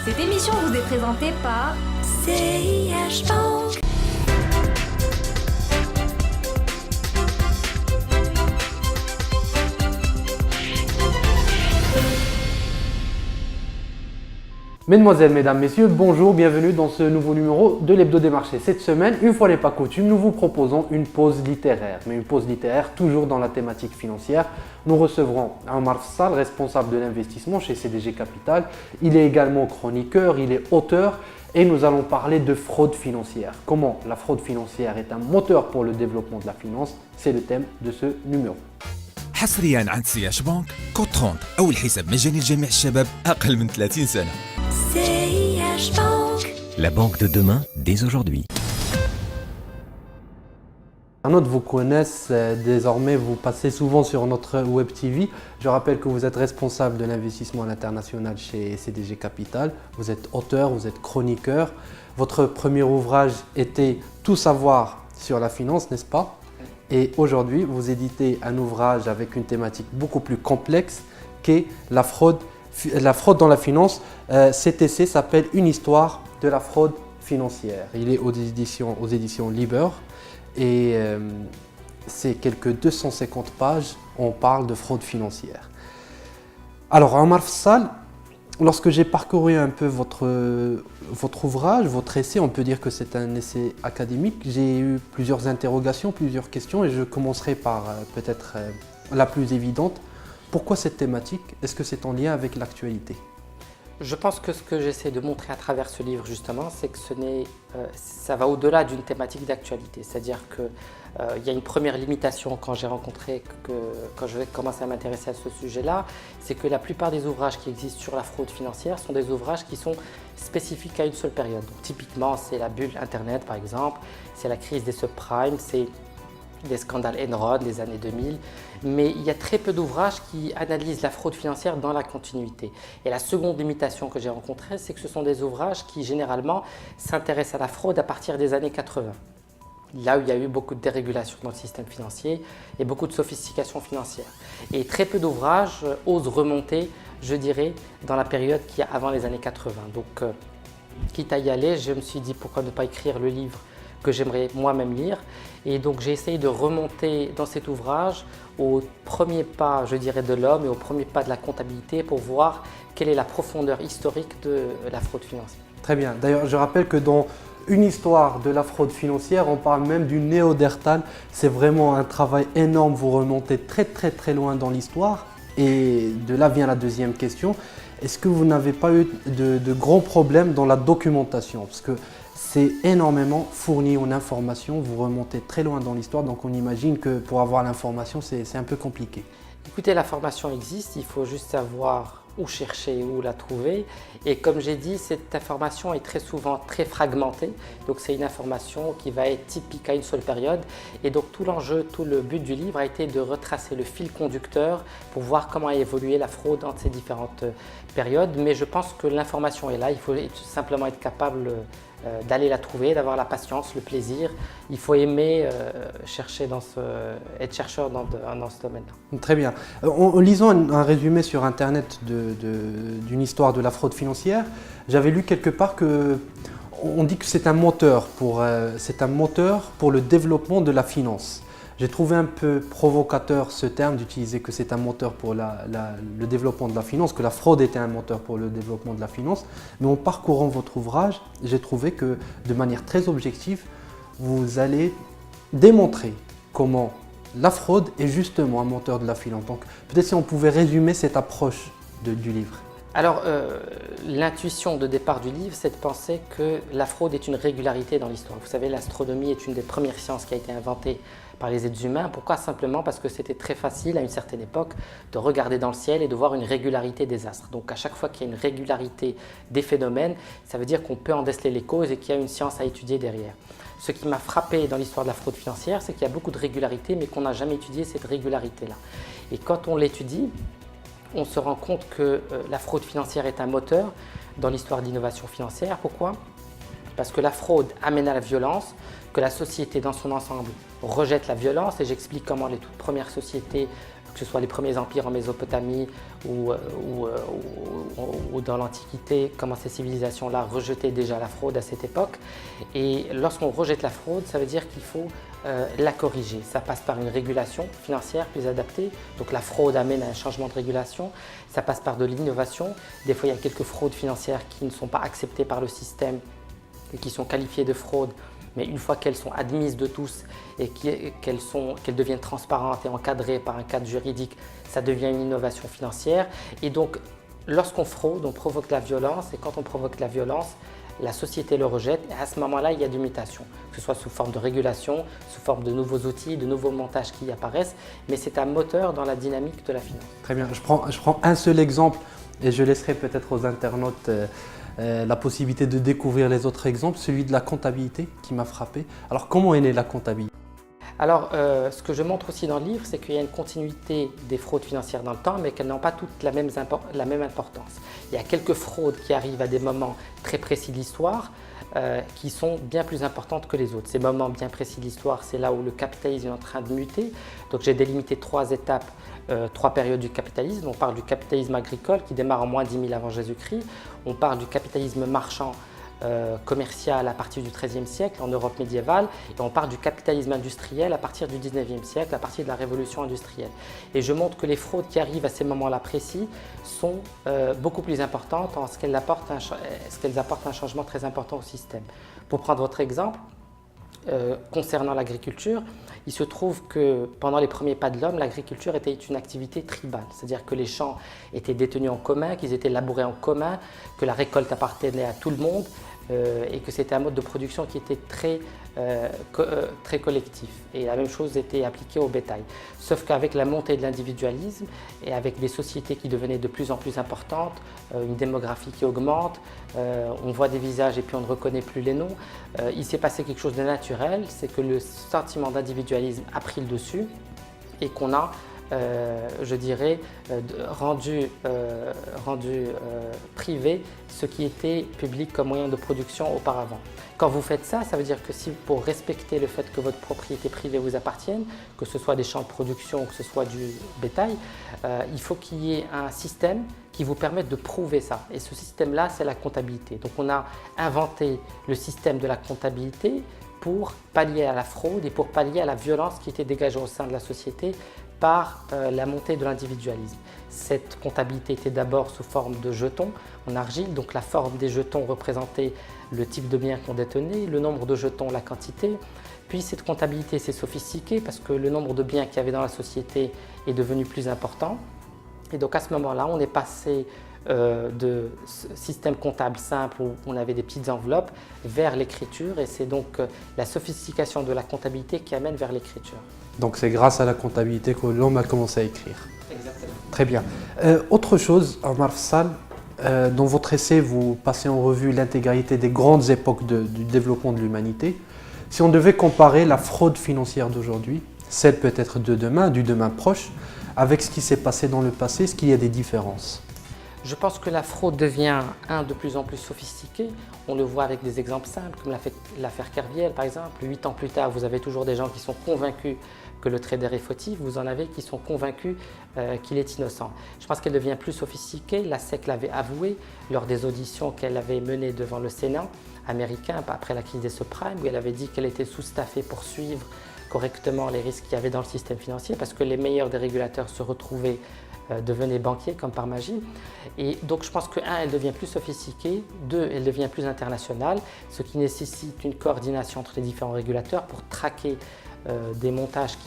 Cette émission vous est présentée par CIH Bank. Mesdemoiselles, mesdames, messieurs, bonjour, bienvenue dans ce nouveau numéro de l'Hebdo des marchés. Cette semaine, une fois n'est pas coutume, nous vous proposons une pause littéraire. Mais une pause littéraire toujours dans la thématique financière. Nous recevrons Omar Fssal, responsable de l'investissement chez CDG Capital. Il est également chroniqueur, il est auteur et nous allons parler de fraude financière. Comment la fraude financière est un moteur pour le développement de la finance, c'est le thème de ce numéro. حصريا عند سياش بانك كود 30 أول حساب مجاني لجميع الشباب أقل من 30 سنة. CIH Bank. La banque de demain, dès aujourd'hui. Internautes vous connaissent désormais, vous passez souvent sur notre Web TV. Je rappelle que vous êtes responsable de l'investissement à l'international chez CDG Capital. Vous êtes auteur, vous êtes chroniqueur. Votre premier ouvrage était Tout savoir sur la finance, n'est-ce pas? Et aujourd'hui, vous éditez un ouvrage avec une thématique beaucoup plus complexe qu'est la fraude dans la finance. CTC s'appelle Une histoire de la fraude financière. Il est aux éditions Liber et c'est quelques 250 pages. On parle de fraude financière. Alors, Omar Fssal, lorsque j'ai parcouru un peu votre ouvrage, votre essai, on peut dire que c'est un essai académique. J'ai eu plusieurs interrogations, plusieurs questions et je commencerai par peut-être la plus évidente. Pourquoi cette thématique? Est-ce que c'est en lien avec l'actualité? Je pense que ce que j'essaie de montrer à travers ce livre justement, c'est que ça va au-delà d'une thématique d'actualité. C'est-à-dire qu'il y a une première limitation quand je vais commencer à m'intéresser à ce sujet-là, c'est que la plupart des ouvrages qui existent sur la fraude financière sont des ouvrages qui sont spécifiques à une seule période. Donc, typiquement, c'est la bulle Internet par exemple, c'est la crise des subprimes, c'est des scandales Enron des années 2000, mais il y a très peu d'ouvrages qui analysent la fraude financière dans la continuité. Et la seconde limitation que j'ai rencontrée, c'est que ce sont des ouvrages qui généralement s'intéressent à la fraude à partir des années 80. Là où il y a eu beaucoup de dérégulation dans le système financier et beaucoup de sophistication financière. Et très peu d'ouvrages osent remonter, je dirais, dans la période qui est avant les années 80. Donc, quitte à y aller, je me suis dit pourquoi ne pas écrire le livre que j'aimerais moi-même lire. Et donc j'ai essayé de remonter dans cet ouvrage au premier pas, je dirais, de l'homme et au premier pas de la comptabilité pour voir quelle est la profondeur historique de la fraude financière. Très bien. D'ailleurs, je rappelle que dans Une histoire de la fraude financière, on parle même du néandertal. C'est vraiment un travail énorme. Vous remontez très loin dans l'histoire. Et de là vient la deuxième question. Est-ce que vous n'avez pas eu de grands problèmes dans la documentation? Parce que c'est énormément fourni en informations, vous remontez très loin dans l'histoire, donc on imagine que pour avoir l'information, c'est un peu compliqué. Écoutez, l'information existe, il faut juste savoir où chercher, où la trouver. Et comme j'ai dit, cette information est très souvent très fragmentée, donc c'est une information qui va être typique à une seule période. Et donc tout l'enjeu, tout le but du livre a été de retracer le fil conducteur pour voir comment a évolué la fraude entre ces différentes périodes. Mais je pense que l'information est là, il faut simplement être capable d'aller la trouver, d'avoir la patience, le plaisir. Il faut aimer être chercheur dans ce domaine-là. Très bien. En lisant un résumé sur Internet d'une histoire de la fraude financière, j'avais lu quelque part qu'on dit que c'est un moteur pour le développement de la finance. J'ai trouvé un peu provocateur ce terme d'utiliser que c'est un moteur pour le développement de la finance, que la fraude était un moteur pour le développement de la finance. Mais en parcourant votre ouvrage, j'ai trouvé que de manière très objective, vous allez démontrer comment la fraude est justement un moteur de la finance. Donc peut-être si on pouvait résumer cette approche du livre. Alors, l'intuition de départ du livre, c'est de penser que la fraude est une régularité dans l'histoire. Vous savez, l'astronomie est une des premières sciences qui a été inventée par les êtres humains. Pourquoi? Simplement parce que c'était très facile à une certaine époque de regarder dans le ciel et de voir une régularité des astres. Donc à chaque fois qu'il y a une régularité des phénomènes, ça veut dire qu'on peut en déceler les causes et qu'il y a une science à étudier derrière. Ce qui m'a frappé dans l'histoire de la fraude financière, c'est qu'il y a beaucoup de régularités, mais qu'on n'a jamais étudié cette régularité-là. Et quand on l'étudie, on se rend compte que la fraude financière est un moteur dans l'histoire d'innovation financière. Pourquoi? Parce que la fraude amène à la violence, que la société dans son ensemble rejette la violence, et j'explique comment les toutes premières sociétés que ce soit les premiers empires en Mésopotamie ou dans l'Antiquité, comment ces civilisations-là rejetaient déjà la fraude à cette époque. Et lorsqu'on rejette la fraude, ça veut dire qu'il faut la corriger. Ça passe par une régulation financière plus adaptée. Donc la fraude amène à un changement de régulation. Ça passe par de l'innovation. Des fois, il y a quelques fraudes financières qui ne sont pas acceptées par le système et qui sont qualifiées de fraude. Mais une fois qu'elles sont admises de tous et qu'elles deviennent transparentes et encadrées par un cadre juridique, ça devient une innovation financière. Et donc, lorsqu'on fraude, on provoque la violence. Et quand on provoque la violence, la société le rejette. Et à ce moment-là, il y a des mutations, que ce soit sous forme de régulation, sous forme de nouveaux outils, de nouveaux montages qui apparaissent. Mais c'est un moteur dans la dynamique de la finance. Très bien. Je prends un seul exemple et je laisserai peut-être aux internautes la possibilité de découvrir les autres exemples, celui de la comptabilité qui m'a frappé. Alors, comment est née la comptabilité? Alors, ce que je montre aussi dans le livre, c'est qu'il y a une continuité des fraudes financières dans le temps, mais qu'elles n'ont pas toutes la même importance. Il y a quelques fraudes qui arrivent à des moments très précis de l'histoire, qui sont bien plus importantes que les autres. Ces moments bien précis de l'histoire, c'est là où le capitalisme est en train de muter. Donc j'ai délimité 3 étapes, 3 périodes du capitalisme. On parle du capitalisme agricole qui démarre en moins 10 000 avant Jésus-Christ. On parle du capitalisme marchand commercial à partir du XIIIe siècle en Europe médiévale, et on parle du capitalisme industriel à partir du XIXe siècle, à partir de la révolution industrielle. Et je montre que les fraudes qui arrivent à ces moments-là précis sont beaucoup plus importantes en ce qu'elles apportent un changement très important au système. Pour prendre votre exemple, concernant l'agriculture, il se trouve que pendant les premiers pas de l'homme, l'agriculture était une activité tribale, c'est-à-dire que les champs étaient détenus en commun, qu'ils étaient labourés en commun, que la récolte appartenait à tout le monde et que c'était un mode de production qui était très collectif. Et la même chose était appliquée au bétail. Sauf qu'avec la montée de l'individualisme et avec des sociétés qui devenaient de plus en plus importantes, une démographie qui augmente, on voit des visages et puis on ne reconnaît plus les noms, il s'est passé quelque chose de naturel, c'est que le sentiment d'individualisme a pris le dessus et qu'on a je dirais, rendu privé ce qui était public comme moyen de production auparavant. Quand vous faites ça, ça veut dire que si pour respecter le fait que votre propriété privée vous appartienne, que ce soit des champs de production ou que ce soit du bétail, il faut qu'il y ait un système qui vous permette de prouver ça. Et ce système-là, c'est la comptabilité. Donc on a inventé le système de la comptabilité pour pallier à la fraude et pour pallier à la violence qui était dégagée au sein de la société par la montée de l'individualisme. Cette comptabilité était d'abord sous forme de jetons en argile, donc la forme des jetons représentait le type de bien qu'on détenait, le nombre de jetons, la quantité. Puis cette comptabilité s'est sophistiquée parce que le nombre de biens qu'il y avait dans la société est devenu plus important. Et donc à ce moment-là, on est passé de système comptable simple où on avait des petites enveloppes vers l'écriture, et c'est donc la sophistication de la comptabilité qui amène vers l'écriture. Donc c'est grâce à la comptabilité que l'homme a commencé à écrire. Exactement. Très bien. Autre chose, Omar Fsaal, dans votre essai, vous passez en revue l'intégralité des grandes époques du développement de l'humanité. Si on devait comparer la fraude financière d'aujourd'hui, celle peut-être de demain, du demain proche, avec ce qui s'est passé dans le passé, est-ce qu'il y a des différences ? Je pense que la fraude devient de plus en plus sophistiquée. On le voit avec des exemples simples, comme l'affaire Kerviel par exemple. 8 ans plus tard, vous avez toujours des gens qui sont convaincus que le trader est fautif. Vous en avez qui sont convaincus qu'il est innocent. Je pense qu'elle devient plus sophistiquée. La SEC l'avait avoué lors des auditions qu'elle avait menées devant le Sénat américain après la crise des subprimes, où elle avait dit qu'elle était sous-staffée pour suivre correctement les risques qu'il y avait dans le système financier, parce que les meilleurs des régulateurs se retrouvaient devenaient banquiers comme par magie. Et donc je pense que 1, elle devient plus sophistiquée, 2, elle devient plus internationale, ce qui nécessite une coordination entre les différents régulateurs pour traquer des montages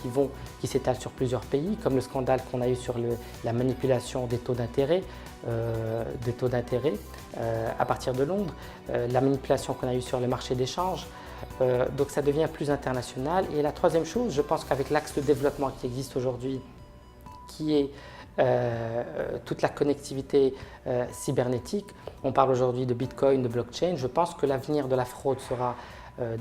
qui s'étalent sur plusieurs pays, comme le scandale qu'on a eu sur la manipulation des taux d'intérêt à partir de Londres, la manipulation qu'on a eue sur le marché d'échange. Donc ça devient plus international. Et la troisième chose, je pense qu'avec l'axe de développement qui existe aujourd'hui, qui est toute la connectivité cybernétique, on parle aujourd'hui de Bitcoin, de blockchain, je pense que l'avenir de la fraude sera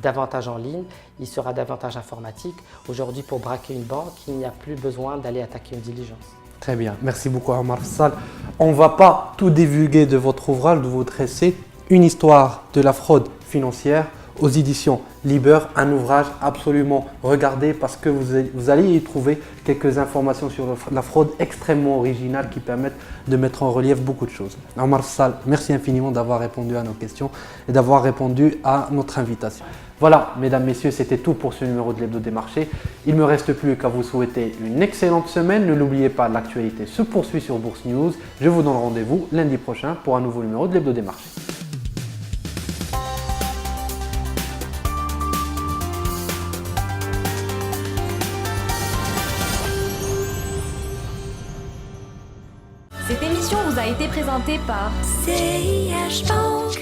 davantage en ligne, il sera davantage informatique. Aujourd'hui, pour braquer une banque, il n'y a plus besoin d'aller attaquer une diligence. Très bien, merci beaucoup Omar Fsaal. On ne va pas tout divulguer de votre ouvrage, de votre essai, Une histoire de la fraude financière aux éditions Liber, un ouvrage absolument regardé parce que vous allez y trouver quelques informations sur la fraude extrêmement originales qui permettent de mettre en relief beaucoup de choses. Omar Sall, merci infiniment d'avoir répondu à nos questions et d'avoir répondu à notre invitation. Voilà, mesdames, messieurs, c'était tout pour ce numéro de l'Hebdo des marchés. Il ne me reste plus qu'à vous souhaiter une excellente semaine. Ne l'oubliez pas, l'actualité se poursuit sur Bourse News. Je vous donne rendez-vous lundi prochain pour un nouveau numéro de l'Hebdo des marchés. Cette émission vous a été présentée par CIH Bank.